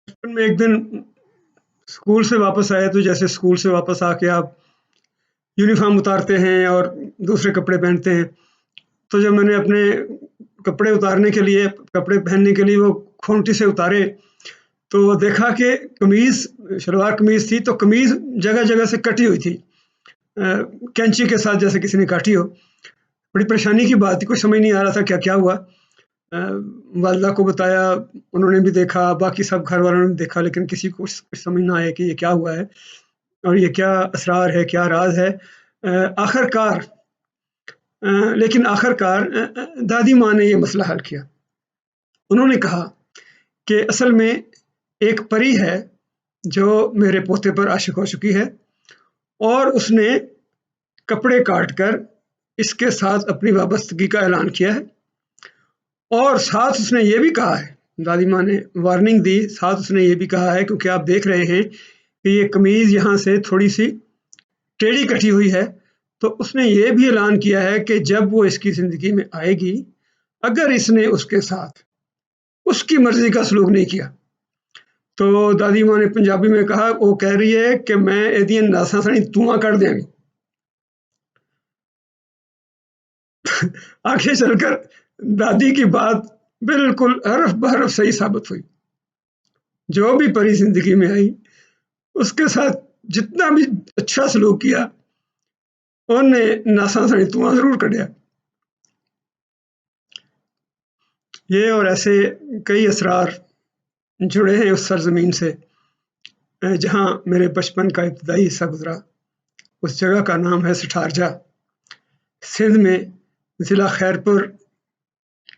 बचपन में एक दिन स्कूल से वापस आए तो जैसे स्कूल से वापस आके आप यूनिफ़ॉर्म उतारते हैं और दूसरे कपड़े पहनते हैं। तो जब मैंने अपने कपड़े उतारने के लिए कपड़े पहनने के लिए वो खूंटी से उतारे, तो देखा कि कमीज़ शलवार कमीज़ थी, तो कमीज़ जगह-जगह से कटी हुई थी। कैंची के साथ जैसे किसी ने काटी हो। बड़ी परेशानी की बात थी, कुछ समझ नहीं आ रहा था क्या-क्या हुआ। वालिदा को बताया, उन्होंने भी देखा, बाकी सब घर वालों ने भी देखा, लेकिन किसी को कुछ समझ ना आया कि ये क्या हुआ है और ये क्या असरार है, क्या राज़ है। आखिरकार लेकिन आखिरकार दादी माँ ने ये मसला हल किया। उन्होंने कहा कि असल में एक परी है, जो मेरे पोते पर आशिक़ हो चुकी है और उसने कपड़े काट कर इसके साथ अपनी वाबस्तगी का ऐलान किया है और साथ उसने ये भी कहा है, दादी माँ ने वार्निंग दी, साथ उसने ये भी कहा है क्योंकि आप देख रहे हैं कि ये कमीज़ यहाँ से थोड़ी-सी टेढ़ी कटी हुई है, तो उसने ये भी ऐलान किया है कि जब वो इसकी ज़िंदगी में आएगी, अगर इसने उसके साथ उसकी मर्ज़ी का सलूक नहीं किया, तो दादी माँ ने पंजाबी में कहा, वो कह रही है कि मैं एदियां नासां सणी धुआँ कढ़ दियांगी। आगे चलकर दादी की बात बिल्कुल हरफ-बहरफ सही साबित हुई। जो भी परी ज़िंदगी में आई, उसके साथ जितना भी अच्छा सलूक किया, उन्हें नासां सणी धुआँ ज़रूर कढ़िया। ये और ऐसे कई असरार जुड़े हैं उस सरज़मीन से जहाँ मेरे बचपन का इब्तदाई हिस्सा गुज़रा। उस जगह का नाम है सठारजा। सिंध में ज़िला खैरपुर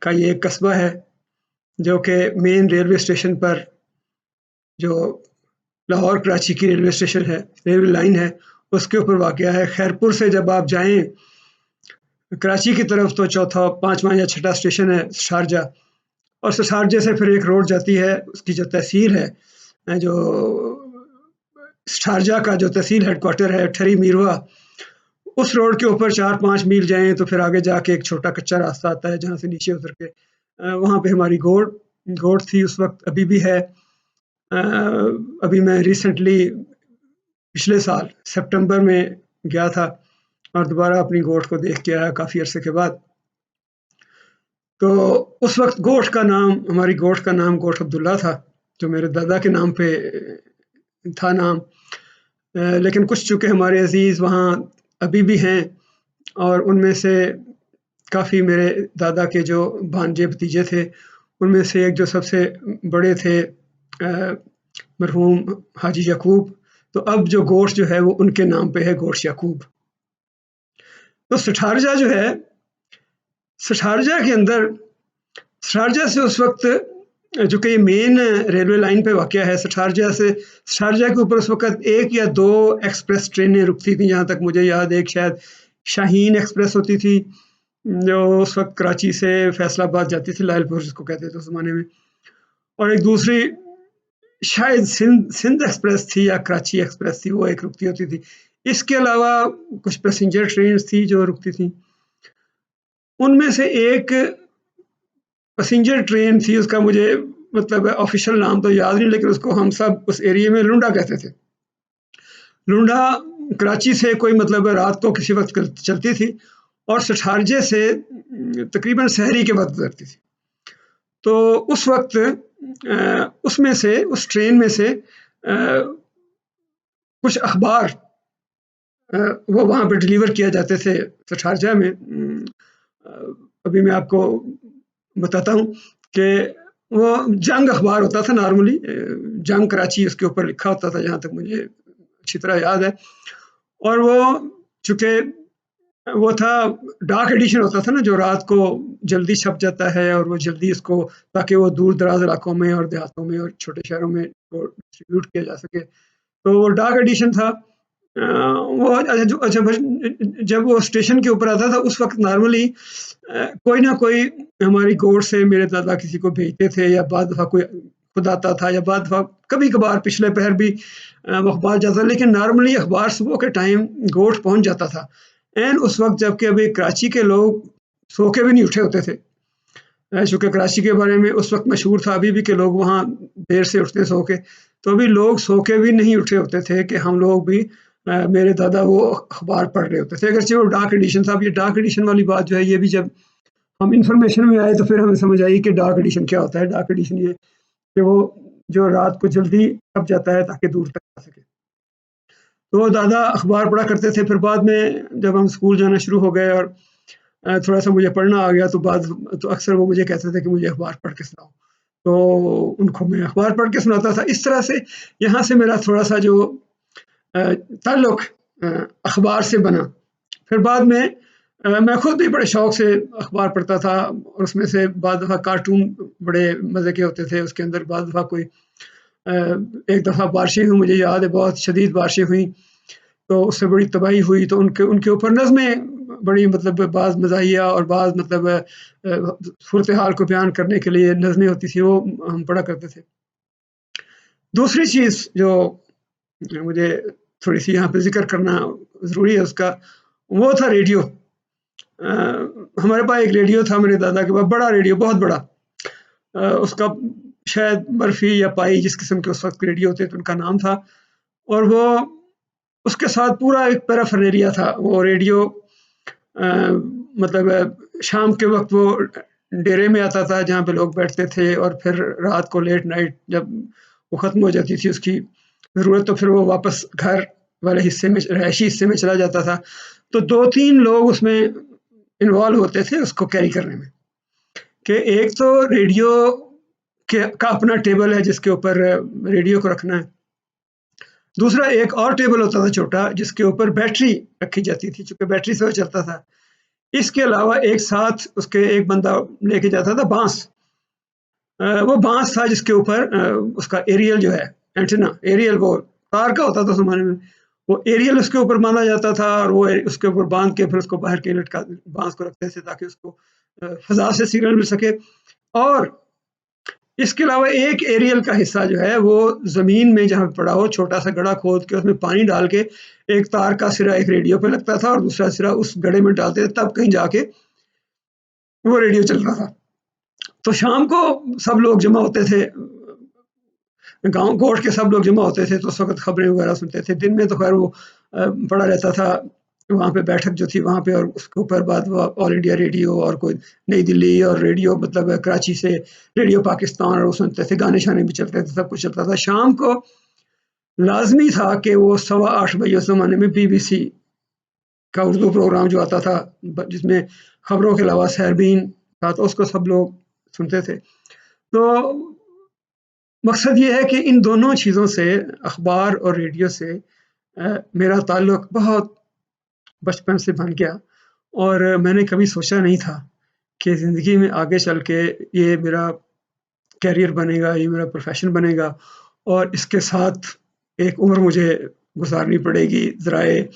का ये एक कस्बा है, जो कि मेन रेलवे स्टेशन पर जो लाहौर कराची की रेलवे स्टेशन है, रेलवे लाइन है, उसके ऊपर वाक़या है। खैरपुर से जब आप जाएँ कराची की तरफ तो चौथा, 5वां या 6ठा स्टेशन है शारजा और शारजे से फिर एक रोड जाती है, उसकी जो तहसील है जो शारजा का जो तहसील हेडक्वार्टर है ठरी मीरवा, उस रोड के ऊपर 4-5 मील जाएँ तो फिर आगे जाके एक छोटा कच्चा रास्ता आता है जहाँ से नीचे उतर के वहाँ पे हमारी गोठ थी उस वक़्त, अभी भी है। अभी मैं रिसेंटली पिछले साल सितंबर में गया था और दोबारा अपनी गोठ को देख के आया काफ़ी अरसे के बाद। तो उस वक़्त हमारी गोठ का नाम गोठ अब्दुल्ला था, जो मेरे दादा के नाम पे था नाम। लेकिन कुछ चूँकि हमारे अज़ीज़ वहाँ अभी भी हैं और उनमें से काफ़ी मेरे दादा के जो भांजे भतीजे थे, उनमें से एक जो सबसे बड़े थे मरहूम हाजी याकूब, तो अब जो गोठ जो है वो उनके नाम पे है गोठ याकूब। तो सठारजा जो है, सठारजा के अंदर शारजा से उस वक़्त जो कि मेन रेलवे लाइन पे वाक़या है, शारजा के ऊपर उस वक़्त 1 या 2 एक्सप्रेस ट्रेनें रुकती थी, जहाँ तक मुझे याद है। एक शायद शाहीन एक्सप्रेस होती थी, जो उस वक़्त कराची से फैसलाबाद जाती थी, लायलपुर जिसको कहते थे उस ज़माने में, और एक दूसरी शायद सिंध एक्सप्रेस थी या कराची एक्सप्रेस थी, वो एक रुकती होती थी। इसके अलावा कुछ पैसेंजर ट्रेन्स थी जो रुकती थी। उनमें से एक पैसेंजर ट्रेन थी, उसका मुझे मतलब ऑफ़िशियल नाम तो याद नहीं, लेकिन उसको हम सब उस एरिया में लुंडा कहते थे। लुंडा कराची से कोई मतलब रात को किसी वक़्त चलती थी और सठारजे से तकरीबन सहरी के वक़्त गुज़रती थी। तो उस वक़्त उसमें से उस ट्रेन में से कुछ अख़बार वो वहाँ पे डिलीवर किए जाते थे सठारजा में। अभी मैं आपको बताता हूँ कि वो जंग अख़बार होता था नॉर्मली, जंग कराची उसके ऊपर लिखा होता था, जहाँ तक मुझे अच्छी तरह याद है। और वो चूँकि वो था डार्क एडिशन होता था ना, जो रात को जल्दी छप जाता है और वो जल्दी उसको, ताकि वो दूर-दराज़ इलाकों में और देहातों में और छोटे शहरों में वो डिस्ट्रीब्यूट किया जा सके। तो वो डार्क एडिशन था। वो अच्छा जब वो स्टेशन के ऊपर आता था उस वक़्त नॉर्मली कोई ना कोई हमारी गोठ से मेरे दादा किसी को भेजते थे, या बाद दफ़ा कोई खुद आता था, या बाद दफ़ा कभी-कभार पिछले पहर भी वो अख़बार जाता था, लेकिन नॉर्मली अख़बार सुबह के टाइम गोठ पहुँच जाता था। ऐन उस वक़्त जबकि अभी कराची के लोग सो के भी नहीं उठे होते थे। चूँकि कराची के बारे में उस वक़्त मशहूर था अभी भी कि लोग वहाँ देर से उठते सो के, तो अभी लोग सो के भी नहीं उठे होते थे कि हम लोग भी मेरे दादा वो अखबार पढ़ रहे होते थे। अगरचे वो डार्क एडिशन था, अब ये डार्क एडिशन वाली बात जो है ये भी जब हम इन्फॉर्मेशन में आए तो फिर हमें समझ आई कि डार्क एडिशन क्या होता है। डार्क एडिशन ये कि वो जो रात को जल्दी छप जाता है ताकि दूर तक आ सके। तो दादा अखबार पढ़ा करते थे, फिर बाद में जब हम स्कूल जाना शुरू हो गए और थोड़ा-सा मुझे पढ़ना आ गया तो अक्सर वो मुझे कहते थे कि मुझे अखबार पढ़ के सुनाओ। तो उनको मैं अखबार पढ़ के सुनाता था। इस तरह से यहाँ से मेरा थोड़ा-सा जो ताल्लुक़ अखबार से बना। फिर बाद में मैं खुद भी बड़े शौक से अखबार पढ़ता था और उसमें से बाद दफ़ा कार्टून बड़े मज़े के होते थे। उसके अंदर बाद दफ़ा कोई एक दफ़ा बारिशें हुई, मुझे याद है बहुत शदीद बारिशें हुई, तो उससे बड़ी तबाही हुई, तो उनके उनके ऊपर नज़्में बड़ी मतलब बाज़ मज़ाहिया और बाज़ मतलब सूरत हाल को बयान करने के लिए नज़्में होती थी, वो हम पढ़ा करते थे। दूसरी चीज़ जो मुझे थोड़ी-सी यहाँ पे ज़िक्र करना ज़रूरी है उसका, वो था रेडियो। हमारे पास एक रेडियो था मेरे दादा के पास, बड़ा रेडियो, बहुत बड़ा। उसका शायद बर्फ़ी या पाई जिस किस्म के उस वक़्त रेडियो होते थे उनका नाम था, और वो उसके साथ पूरा एक पैराफर्नेलिया था। वो रेडियो मतलब शाम के वक़्त वो डेरे में आता था जहाँ पे लोग बैठते थे, और फिर रात को लेट नाइट जब वो ख़त्म हो जाती थी उसकी ज़रूरत, तो फिर वो वापस घर वाले हिस्से में, रहायशी हिस्से में चला जाता था। तो 2-3 लोग उसमें इन्वॉल्व होते थे उसको कैरी करने में, कि एक तो रेडियो के का अपना टेबल है जिसके ऊपर रेडियो को रखना है। दूसरा एक और टेबल होता था छोटा जिसके ऊपर बैटरी रखी जाती थी, चूँकि बैटरी से वो चलता था। इसके अलावा एक साथ उसके एक बंदा लेके जाता था बाँस। वो बाँस था जिसके ऊपर उसका एरियल जो है, एंटीना, एरियल वो तार का होता था उस ज़माने में। वो एरियल उसके ऊपर बाँधा जाता था और वो उसके ऊपर बाँध के फिर उसको बाहर के लटका बाँस को रखते थे ताकि उसको फ़ज़ा से सिग्नल मिल सके। और इसके अलावा एक एरियल का हिस्सा जो है वो ज़मीन में जहाँ पड़ा हो, छोटा-सा गड्ढा खोद के उसमें पानी डाल के एक तार का सिरा एक रेडियो पे लगता था और दूसरा सिरा उस गड्ढे में डालते थे, तब कहीं जाके वो रेडियो चलता था। तो शाम को सब लोग जमा होते थे, गाँव गोठ के सब लोग जमा होते थे, तो उस वक़्त खबरें वगैरह सुनते थे। दिन में तो ख़ैर वो पड़ा रहता था, वहाँ पे बैठक जो थी वहाँ पे, और उसके ऊपर बाद वो ऑल इंडिया रेडियो और कोई नई दिल्ली और रेडियो मतलब कराची से रेडियो पाकिस्तान, और वो सुनते थे, गाने-शाने भी चलते थे, सब कुछ चलता था। शाम को लाज़मी था कि वो 8:15 बजे उस ज़माने में बीबीसी का उर्दू प्रोग्राम जो आता था, जिसमें खबरों के अलावा सैरबीन था, तो उसको सब लोग सुनते थे। तो मकसद ये है कि इन दोनों चीज़ों से, अखबार और रेडियो से मेरा ताल्लुक़ बहुत बचपन से बन गया, और मैंने कभी सोचा नहीं था कि ज़िंदगी में आगे चल के ये मेरा करियर बनेगा, ये मेरा प्रोफ़ेशन बनेगा, और इसके साथ एक उम्र मुझे गुज़ारनी पड़ेगी ज़राए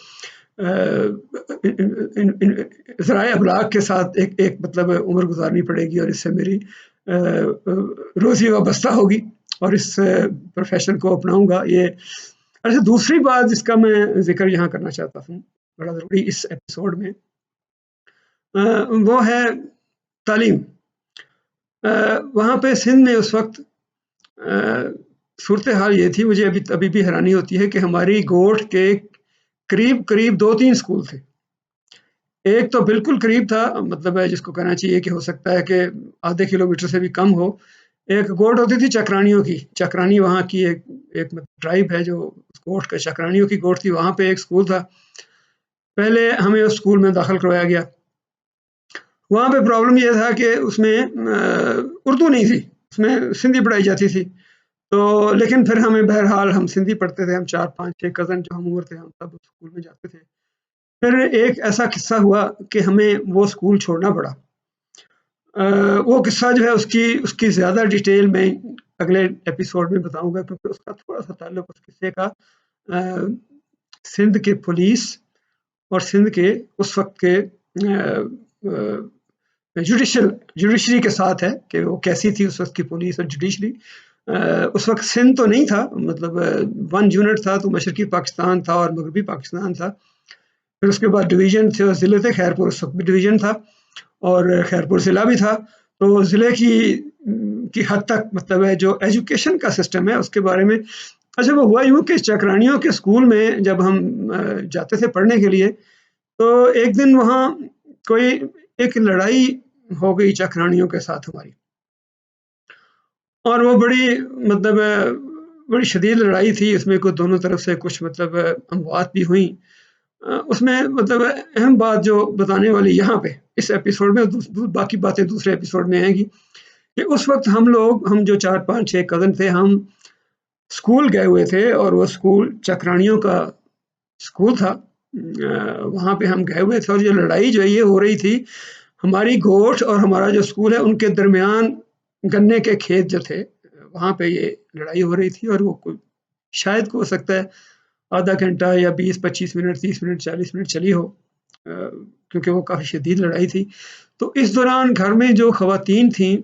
अबलाग के साथ, एक एक मतलब उम्र गुज़ारनी पड़ेगी, और इससे मेरी रोज़ी वाबस्ता होगी और इस प्रोफ़ेशन को अपनाऊँगा। ये अच्छा, दूसरी बात जिसका मैं ज़िक्र यहाँ करना चाहता हूँ, बड़ा ज़रूरी इस एपिसोड में, वो है तालीम। वहाँ पे सिंध में उस वक़्त सूरत हाल ये थी, मुझे अभी भी हैरानी होती है कि हमारी गोठ के करीब-करीब 2-3 स्कूल थे। एक तो बिल्कुल करीब था, मतलब जिसको कहना चाहिए कि हो सकता है कि आधे किलोमीटर से भी कम हो। एक गोठ होती थी चक्रानियों की, चक्रानी वहाँ की एक एक ट्राइब है जो उस गोठ का, चक्रानियों की गोठ थी, वहाँ पे एक स्कूल था। पहले हमें उस स्कूल में दाखिल करवाया गया। वहाँ पे प्रॉब्लम ये था कि उसमें उर्दू नहीं थी, उसमें सिंधी पढ़ाई जाती थी। तो लेकिन फिर हमें बहरहाल हम सिंधी पढ़ते थे, हम 4-5-6 कज़न जो हम उम्र थे, हम सब स्कूल में जाते थे। फिर एक ऐसा किस्सा हुआ कि हमें वो स्कूल छोड़ना पड़ा। वो किस्सा जो है उसकी ज़्यादा डिटेल मैं अगले एपिसोड में बताऊँगा, क्योंकि उसका थोड़ा-सा ताल्लुक़ उस किस्से का सिंध के पुलिस और सिंध के उस वक़्त के जुडिशरी के साथ है कि वो कैसी थी उस वक़्त की पुलिस और जुडिशरी। उस वक़्त सिंध तो नहीं था, मतलब 1 यूनिट था, तो मशरक़ी पाकिस्तान था और मगरबी पाकिस्तान था। फिर उसके बाद डिवीज़न थे और ज़िले थे, खैरपुर उस वक़्त भी डिवीज़न था और खैरपुर ज़िला भी था। तो ज़िले की हद तक मतलब है जो एजुकेशन का सिस्टम है उसके बारे में। अच्छा, वो हुआ यूँ कि चकरानियों के स्कूल में जब हम जाते थे पढ़ने के लिए, तो एक दिन वहाँ कोई एक लड़ाई हो गई चकरानियों के साथ हमारी। और वो बड़ी मतलब बड़ी शदीद लड़ाई थी, उसमें कोई दोनों तरफ से कुछ मतलब अमवात भी हुई। उसमें मतलब अहम बात जो बताने वाली यहाँ पे इस एपिसोड में बाकी बातें दूसरे एपिसोड में आएँगी, कि उस वक़्त हम जो 4, 5, 6 कज़न थे, हम स्कूल गए हुए थे और वो स्कूल चकरानियों का स्कूल था। वहाँ पे हम गए हुए थे और ये लड़ाई जो है ये हो रही थी, हमारी गोठ और हमारा जो स्कूल है उनके दरमियान गन्ने के खेत जो थे, वहाँ पे ये लड़ाई हो रही थी और वो कोई शायद हो सकता है आधा घंटा या 20-25 मिनट, 30 मिनट, 40 मिनट चली हो, क्योंकि वो काफ़ी शदीद लड़ाई थी। तो इस दौरान घर में जो ख़वातीन थीं,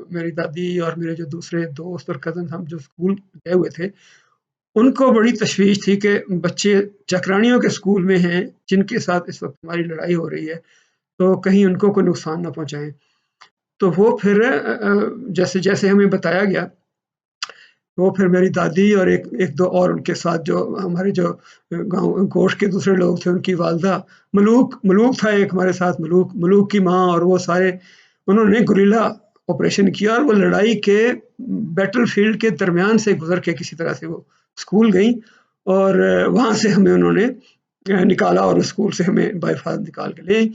मेरी दादी और मेरे जो दूसरे दोस्त और कज़न हम जो स्कूल गए हुए थे, उनको बड़ी तशवीश थी कि बच्चे चकरानियों के स्कूल में हैं, जिनके साथ इस वक़्त हमारी लड़ाई हो रही है, तो कहीं उनको कोई नुकसान ना पहुँचाएँ। तो वो फिर जैसे-जैसे हमें बताया गया, वो फिर मेरी दादी और एक 1-2 और उनके साथ जो हमारे जो गाँव गोष्ठ के दूसरे लोग थे, उनकी वालिदा मलूक मलूक था एक हमारे साथ, मलूक मलूक की माँ और वो सारे, उन्होंने गुरिल्ला ऑपरेशन किया और वो लड़ाई के बैटलफ़ील्ड के दरमियान से गुज़र के किसी तरह से वो स्कूल गईं और वहाँ से हमें उन्होंने निकाला और उस स्कूल से हमें बाहिफ़ाज़त निकाल के ले आईं।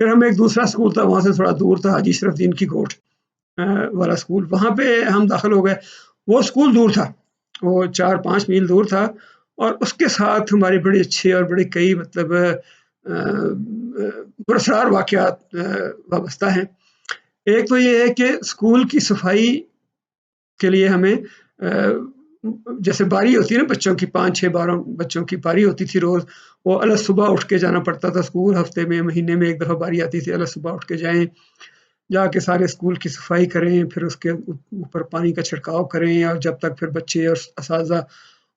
फिर हम एक दूसरा स्कूल था, वहाँ से थोड़ा दूर था, हाजी शरफ़ुद्दीन की गोठ वाला स्कूल, वहाँ पे हम दाखिल हो गए। वो स्कूल दूर था, वो 4-5 मील दूर था और उसके साथ हमारे बड़े अच्छे और बड़े कई मतलब पुरस्कार वाक़यात वाबस्ता हैं। एक तो ये है कि स्कूल की सफाई के लिए हमें जैसे बारी होती है ना बच्चों की, 5, 6, 12 बच्चों की बारी होती थी रोज़, वो अलग सुबह उठ के जाना पड़ता था स्कूल, हफ़्ते में, महीने में 1 दफ़ा बारी आती थी, अलग सुबह उठ के जाएँ, जाके सारे स्कूल की सफाई करें, फिर उसके ऊपर पानी का छिड़काव करें और जब तक फिर बच्चे और असातिज़ा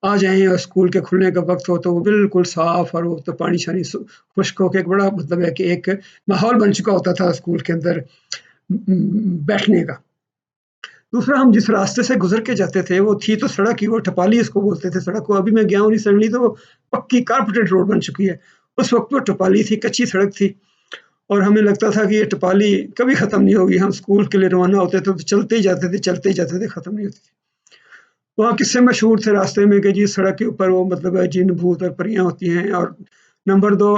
आ जाएँ और स्कूल के खुलने का वक़्त हो तो वो बिल्कुल साफ़ और वो तो पानी-शानी खुश्क होके एक बड़ा मतलब है कि एक माहौल बन चुका होता था स्कूल के अंदर बैठने का। दूसरा, हम जिस रास्ते से गुज़र के जाते थे, वो थी तो सड़क ही, वो टपाली इसको बोलते थे सड़क को। अभी मैं गया हूँ रिसेंटली तो वो पक्की कारपेटेड रोड बन चुकी है। उस वक़्त वो टपाली थी, कच्ची सड़क थी और हमें लगता था कि ये टपाली कभी ख़त्म नहीं होगी। हम स्कूल के लिए रवाना होते थे तो चलते ही जाते थे, चलते ही जाते थे, ख़त्म नहीं होती थी। वहाँ किस्से मशहूर थे रास्ते में कि जी सड़क के ऊपर वो मतलब है जिन, भूत और परियाँ होती हैं और नंबर 2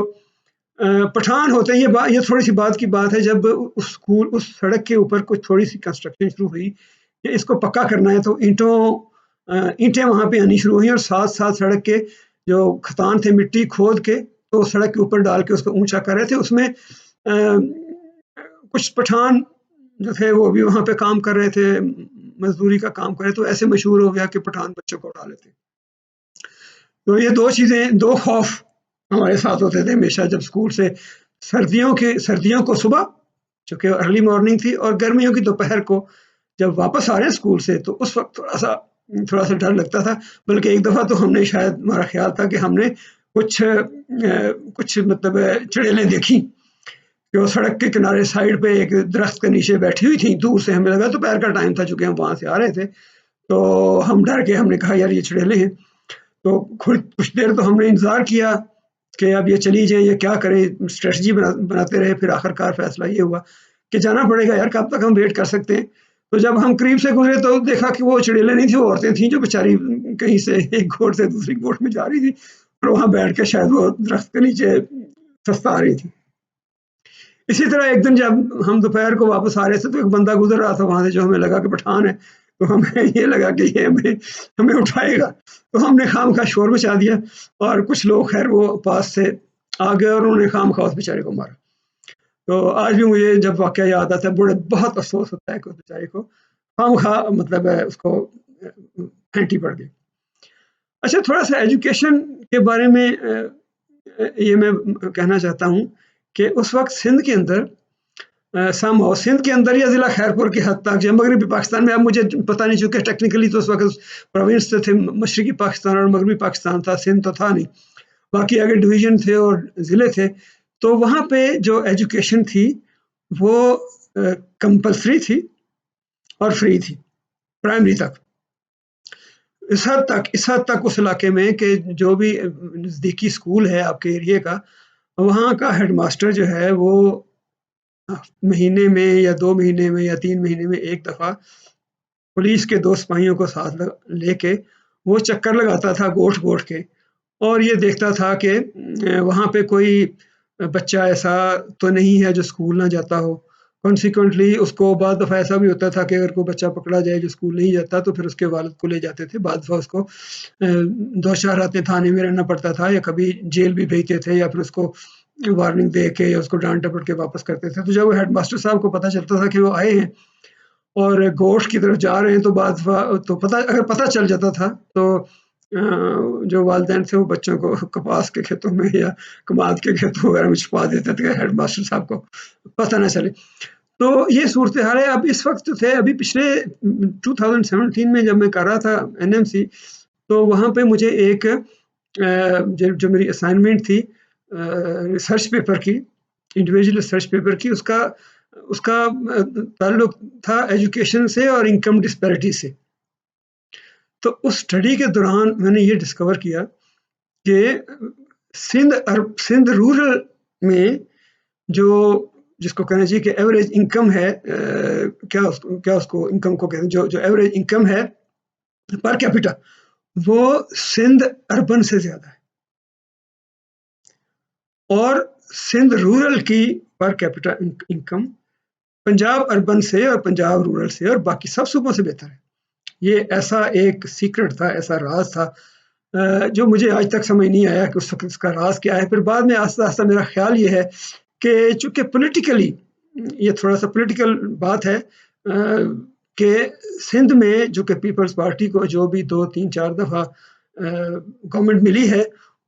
पठान होते हैं। ये थोड़ी-सी बात की बात है जब उस स्कूल उस सड़क के ऊपर कुछ थोड़ी-सी कंस्ट्रक्शन शुरू हुई कि इसको पक्का करना है तो ईंटें वहाँ पे आनी शुरू हुई और साथ-साथ सड़क के जो खतान थे मिट्टी खोद के तो सड़क के ऊपर डाल के उसको ऊँचा कर रहे थे। उसमें कुछ पठान जो थे वो भी वहाँ पे काम कर रहे थे, मज़दूरी का काम कर रहे थे, तो ऐसे मशहूर हो गया कि पठान बच्चों को उठा लेते। तो ये 2 चीज़ें, 2 खौफ हमारे साथ होते थे हमेशा जब स्कूल से सर्दियों को सुबह, चूँकि अर्ली मॉर्निंग थी, और गर्मियों की दोपहर को जब वापस आ रहे हैं स्कूल से तो उस वक़्त थोड़ा-सा डर लगता था। बल्कि एक दफ़ा तो हमने शायद, हमारा ख़्याल था कि हमने कुछ मतलब चुड़ैलें देखी, कि वो सड़क के किनारे साइड पे एक दरख्त के नीचे बैठी हुई थी। दूर से हमें लगा, दोपहर का टाइम था चूँकि हम वहाँ से आ रहे थे, तो हम डर के हमने कहा यार ये चुड़ैलें हैं। तो कुछ देर तो हमने इंतज़ार किया कि अब ये चली जाएँ या क्या करें, स्ट्रैटेजी बनाते रहे, फिर आखिरकार फ़ैसला ये हुआ कि जाना पड़ेगा यार, कब तक हम वेट कर सकते हैं। तो जब हम करीब से गुज़रे तो देखा कि वो चुड़ैलें नहीं थी, वो औरतें थीं जो बेचारी कहीं से एक गोट से दूसरी गोट में जा रही थी और वहाँ बैठ के शायद वो दरख्त के नीचे सस्ता रही थी। इसी तरह एक दिन जब हम दोपहर को वापस आ रहे थे तो एक बंदा गुज़र रहा था वहाँ से, जो हमें लगा कि पठान है, तो हमें ये लगा कि ये हमें हमें उठाएगा। तो हमने खामख़ा शोर मचा दिया और कुछ लोग ख़ैर वो पास से आ गए और उन्होंने खामख़ा उस बेचारे को मारा। तो आज भी मुझे जब वाक़या याद आता है, बड़े बहुत अफ़सोस होता है कि उस बेचारे को खामख़ा मतलब उसको फेंटी पड़ गई। अच्छा, थोड़ा-सा एजुकेशन के बारे में ये मैं कहना चाहता हूँ कि उस वक़्त सिंध के अंदर समहाउ सिंध के अंदर या ज़िला खैरपुर की हद तक या मगरबी पाकिस्तान में, अब मुझे पता नहीं चूँकि टेक्निकली तो उस वक़्त प्रोविंस तो थे, मशरक़ी पाकिस्तान और मगरबी पाकिस्तान था, सिंध तो था नहीं। बाकी आगे डिवीज़न थे और ज़िले थे। तो वहाँ पे जो एजुकेशन थी वो कंपल्सरी थी और फ्री थी, प्राइमरी तक। इस हद तक उस इलाके में कि जो भी नज़दीकी स्कूल है आपके एरिया का, वहाँ का हेडमास्टर जो है वो महीने में या 2 महीने में या 3 महीने में एक दफ़ा पुलिस के 2 सिपाहियों को साथ लेके वो चक्कर लगाता था गोठ-गोठ के, और ये देखता था कि वहाँ पे कोई बच्चा ऐसा तो नहीं है जो स्कूल ना जाता हो। कॉन्सिक्वेंटली उसको बाद दफ़ा ऐसा भी होता था कि अगर कोई बच्चा पकड़ा जाए जो स्कूल नहीं जाता, तो फिर उसके वालिद को ले जाते थे। बाद दफ़ा उसको 2-4 रातें थाने में रहना पड़ता था, या कभी जेल भी भेजते थे, या फिर उसको वार्निंग दे के या उसको डाँट-डपट के वापस करते थे। तो जब हेडमास्टर साहब को पता चलता था कि वो आए हैं और गोश्त की तरफ जा रहे हैं, तो बाद तो अगर पता चल जाता था, तो जो वालिदैन थे वो बच्चों को कपास के खेतों में या कमाद के खेतों वगैरह में छुपा देते थे, हेडमास्टर साहब को पता ना चले। तो ये सूरत-ए-हाल है। अब इस वक़्त जो थे, अभी पिछले 2017 में जब मैं कर रहा था एनएमसी, तो वहाँ पे मुझे एक जो मेरी असाइनमेंट थी रिसर्च पेपर की, इंडिविजुअल रिसर्च पेपर की, उसका उसका ताल्लुक था एजुकेशन से और इनकम डिस्पैरिटी से। तो उस स्टडी के दौरान मैंने ये डिस्कवर किया कि सिंध रूरल में जो जिसको कहना चाहिए कि एवरेज इनकम है, क्या उसको इनकम को कहते हैं, जो एवरेज इनकम है पर कैपिटा, वो सिंध अर्बन से ज़्यादा है, और सिंध रूरल की per capita income Punjab urban से और पंजाब रूरल से और बाकी सब सूबों से बेहतर है। ये ऐसा एक सीक्रेट था, ऐसा राज था जो मुझे आज तक समझ नहीं आया कि उस वक़्त इसका राज क्या है। फिर बाद में आस्ता-आस्ता मेरा ख़्याल ये है कि चूँकि पॉलिटिकली ये थोड़ा-सा पॉलिटिकल बात है, कि सिंध में जो कि पीपल्स पार्टी को जो भी 2, 3, 4 दफ़ा गवर्नमेंट मिली है,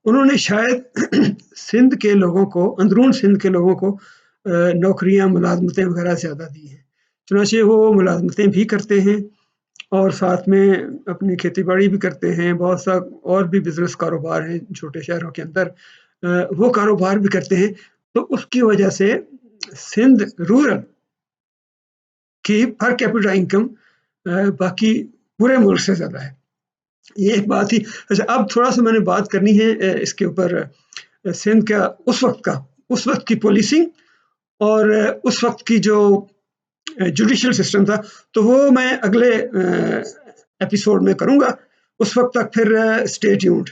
उन्होंने शायद सिंध के लोगों को, अंदरून सिंध के लोगों को नौकरियाँ, मुलाज़मतें वग़ैरह ज़्यादा दी हैं। चुनांचे वो मुलाज़मतें भी करते हैं और साथ में अपनी खेती-बाड़ी भी करते हैं, बहुत सा और भी बिज़नेस कारोबार हैं छोटे शहरों के अंदर, वो कारोबार भी करते हैं। तो उसकी वजह से सिंध रूरल की पर कैपिटा इनकम बाकी पूरे मुल्क से ज़्यादा है। ये एक बात थी। अच्छा, अब थोड़ा-सा मैंने बात करनी है इसके ऊपर, सिंध का उस वक़्त की पॉलिसिंग और उस वक़्त की जो जुडिशियल सिस्टम था, तो वो मैं अगले एपिसोड में करूँगा। उस वक़्त तक फिर स्टे ट्यून्ड।